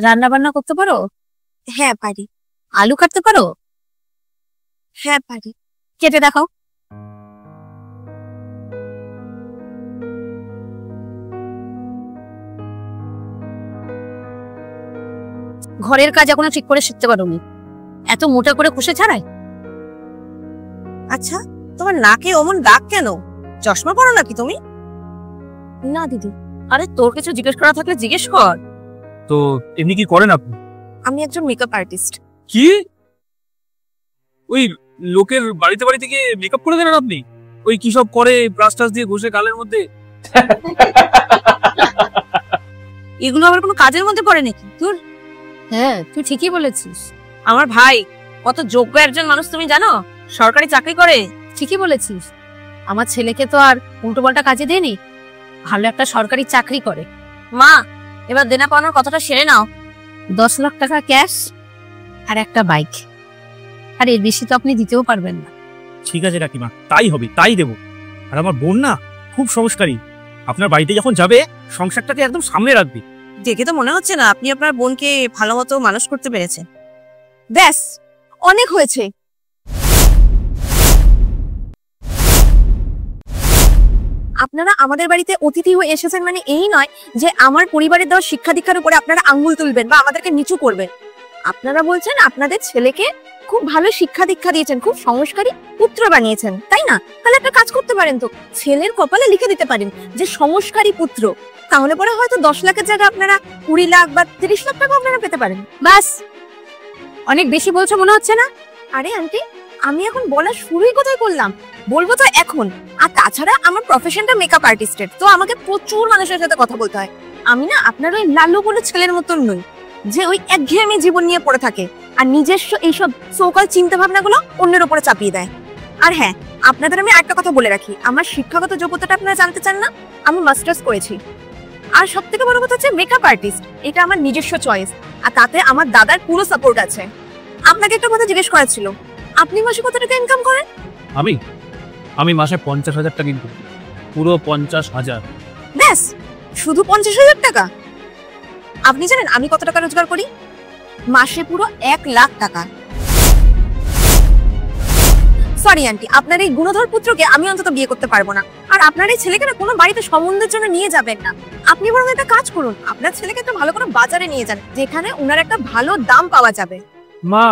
রান্না বান্না করতে পারো? হ্যাঁ পারি। আলু কাটতে পারো? হ্যাঁ পারি। কেটে দেখাও। ঘরের কাজ এখনো ঠিক করে শিখতে পারোনি, এত মোটা করে কুশে ছাড়াই। আচ্ছা, তোমার নাকে অমন দাগ কেন? চশমা পরো নাকি তুমি? না দিদি। আরে তোর কিছু জিজ্ঞেস করা থাকলে জিজ্ঞেস কর। তো এমনি কি করেন আপনি? আমি একজন মেকআপ আর্টিস্ট। কি? ওই লোকের বাড়িতে বাড়িতে গিয়ে মেকআপ করে দেন আপনি? ওই কি সব করে, ব্রাশ টাশ দিয়ে ঘষে গালের মধ্যে? এগুলো আবার কোনো কাজের মধ্যে পড়ে নাকি তোর? হ্যাঁ তুই ঠিকই বলেছিস। আমার ভাই কত যোগ্য একজন মানুষ তুমি জানো, সরকারি চাকরি করে। ঠিকই বলেছিস, আমার ছেলেকে তো আর উল্টো পাল্টা কাজে দেয়নি, ভালো একটা সরকারি চাকরি করে। মা, এবার দেনা পাওনার কথাটা সেরে নাও। 10 লাখ টাকা ক্যাশ আর একটা বাইক, আর এর বেশি তো আপনি দিতেও পারবেন না। ঠিক আছে কাকিমা, তাই হবে, তাই দেবো। আর আমার বোন না খুব সংস্কারী, আপনার বাড়িতে যখন যাবে সংসারটাকে একদম সামনে রাখবে। দেখে তো মনে হচ্ছে না আপনি আপনার বোনকে ভালো মতো মানুষ করতে পেরেছেন। ব্যাস, অনেক হয়েছে। আপনারা আমাদের বাড়িতে অতিথি হয়ে এসেছেন মানে এই নয় যে আমার পরিবারের দেওয়া শিক্ষা দীক্ষার উপরে আপনারা আঙ্গুল তুলবেন বা আমাদেরকে নিচু করবেন। আপনারা বলছেন আপনাদের ছেলেকে খুব ভালো শিক্ষা দীক্ষা দিয়েছেন, খুব সংস্কারী পুত্র বানিয়েছেন, তাই না? তাহলে একটা কাজ করতে পারেন তো, ছেলের কপালে লিখে দিতে পারেন যে সংস্কারী পুত্র। তাহলে পরে হয়তো 10 লাখের জায়গায় আপনারা 20 লাখ বা 30 লাখ টাকা আপনারা পেতে পারেন। বাস, অনেক বেশি বলছো মনে হচ্ছে না? আরে আন্টি, আমি এখন বলা শুরুই কোথায় করলাম, বলবো তো এখন। আর তাছাড়া আমার প্রফেশনটা মেকআপ আর্টিস্টের, তো আমাকে প্রচুর মানুষের সাথে কথা বলতে হয়। আমি না আপনার ওই লালু বলে ছেলের মতন নই যে ওই একঘেয়েমি জীবন নিয়ে পড়ে থাকে আর নিজস্ব এইসব সোকাল চিন্তা ভাবনাগুলো অন্যের উপরে চাপিয়ে দেয়। আর হ্যাঁ, আপনাদের আমি একটা কথা বলে রাখি, আমার শিক্ষাগত যোগ্যতাটা আপনারা জানতে চান না? আমি মাস্টার্স করেছি। আর সব থেকে বড় কথা হচ্ছে মেকআপ আর্টিস্ট এটা আমার নিজস্ব চয়েস, আর তাতে আমার দাদার পুরো সাপোর্ট আছে। আপনাকে একটা কথা জিজ্ঞেস করার ছিল, আপনি মাসে কত টাকা ইনকাম করেন? আমি মাসে 50,000 টাকা ইনকাম করি, পুরো 50,000। ব্যাস, শুধু 50,000 টাকা? আপনি জানেন আমি কত টাকা রোজগার করি? মাসে পুরো 1 লাখ টাকা। সরি আন্টি, আপনার এই গুণধর পুত্রকে আমি অন্তত বিয়ে করতে পারবো না। আর আপনার এই ছেলেকে না কোনো বাড়িতে সম্বন্ধের জন্য নিয়ে যাবেন না। আপনি বরং একটা কাজ করুন, আপনার ছেলেকে একটা ভালো কোনো বাজারে নিয়ে যান যেখানে উনার একটা ভালো দাম পাওয়া যাবে। মা,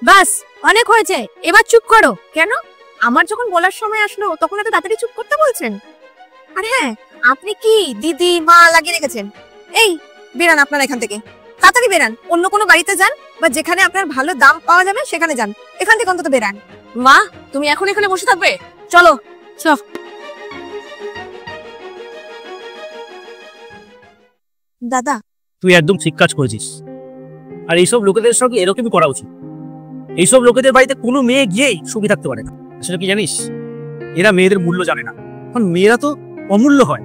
বাস, অনেক হয়েছে, এবার চুপ করো। কেন? আমার যখন বলার সময় আসলো তখন এত তাড়াতাড়ি চুপ করতে বলছেন? আর হ্যাঁ, আপনি কি দিদি মা লাগিয়ে রেখেছেন? এই বেরান আপনারা এখান থেকে, তাড়াতাড়ি বেরান, অন্য কোনো বাড়িতে যান বা যেখানে আপনার ভালো দাম পাওয়া যাবে সেখানে যান। এখান থেকে অন্তত বেরান। মা, তুমি এখন এখানে বসে থাকবে? চলো। চল। দাদা, তুই একদম ঠিক কাজ করেছিস। আর এইসব লোকেদের সঙ্গে এরকমই করা উচিত। এইসব লোকেদের বাড়িতে কোনো মেয়ে গিয়েই সুখী থাকতে পারে না। আসলে কি জানিস, এরা মেয়েদের মূল্য জানে না, কারণ মেয়েরা তো অমূল্য হয়।